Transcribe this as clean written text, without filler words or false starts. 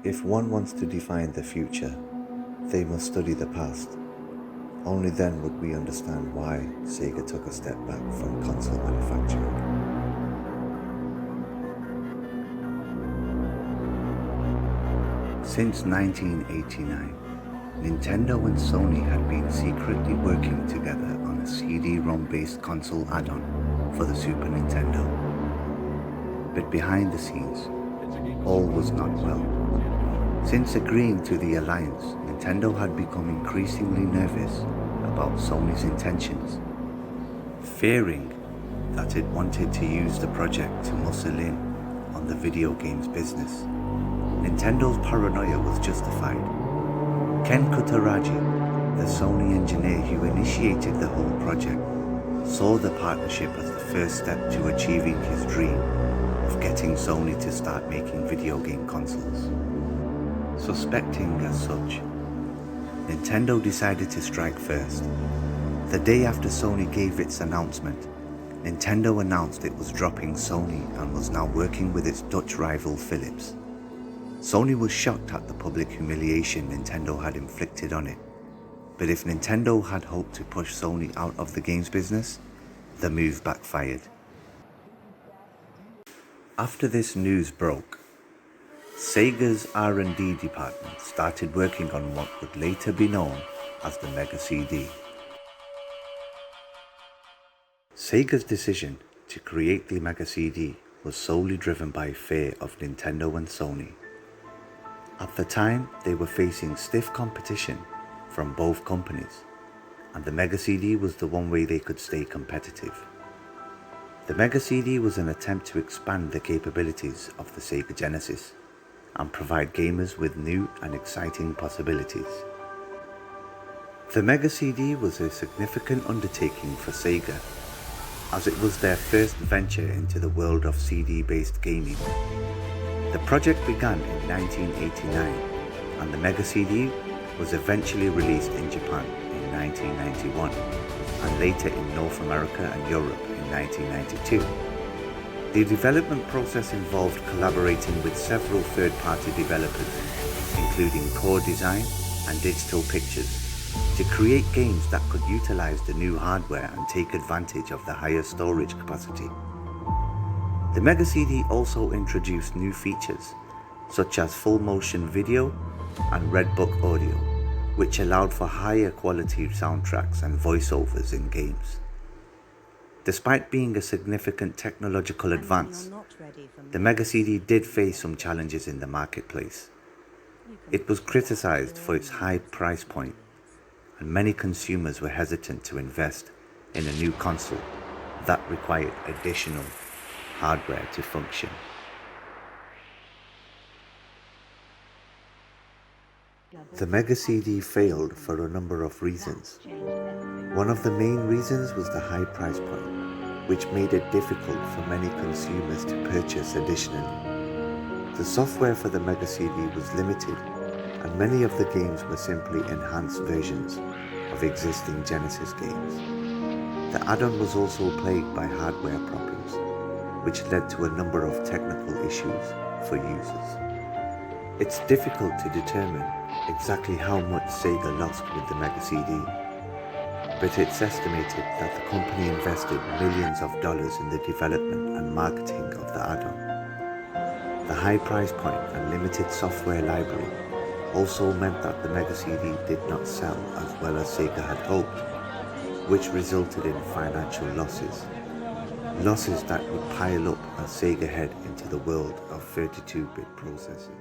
If one wants to define the future, they must study the past. Only then would we understand why Sega took a step back from console manufacturing. Since 1989, Nintendo and Sony had been secretly working together on a CD-ROM based console add-on for the Super Nintendo. But behind the scenes, all was not well. Since agreeing to the alliance, Nintendo had become increasingly nervous about Sony's intentions, fearing that it wanted to use the project to muscle in on the video games business. Nintendo's paranoia was justified. Ken Kutaragi, the Sony engineer who initiated the whole project, saw the partnership as the first step to achieving his dream of getting Sony to start making video game consoles. Suspecting as such, Nintendo decided to strike first. The day after Sony gave its announcement, Nintendo announced it was dropping Sony and was now working with its Dutch rival Philips. Sony was shocked at the public humiliation Nintendo had inflicted on it, but if Nintendo had hoped to push Sony out of the games business, the move backfired. After this news broke, Sega's R&D department started working on what would later be known as the Mega CD. Sega's decision to create the Mega CD was solely driven by fear of Nintendo and Sony. At the time, they were facing stiff competition from both companies, and the Mega CD was the one way they could stay competitive. The Mega CD was an attempt to expand the capabilities of the Sega Genesis and provide gamers with new and exciting possibilities. The Mega CD was a significant undertaking for Sega, as it was their first venture into the world of CD-based gaming. The project began in 1989, and the Mega CD was eventually released in Japan in 1991, and later in North America and Europe in 1992. The development process involved collaborating with several third-party developers, including Core Design and Digital Pictures, to create games that could utilize the new hardware and take advantage of the higher storage capacity. The Mega CD also introduced new features, such as full motion video and Red Book audio, which allowed for higher quality soundtracks and voiceovers in games. Despite being a significant technological advance, the Mega CD did face some challenges in the marketplace. It was criticized for its high price point, and many consumers were hesitant to invest in a new console that required additional hardware to function. The Mega CD failed for a number of reasons. One of the main reasons was the high price point, which made it difficult for many consumers to purchase additionally. The software for the Mega CD was limited, and many of the games were simply enhanced versions of existing Genesis games. The add-on was also plagued by hardware problems, which led to a number of technical issues for users. It's difficult to determine exactly how much Sega lost with the Mega CD, but it's estimated that the company invested millions of dollars in the development and marketing of the add-on. The high price point and limited software library also meant that the Mega CD did not sell as well as Sega had hoped, which resulted in financial losses that would pile up as Sega head into the world of 32-bit processing.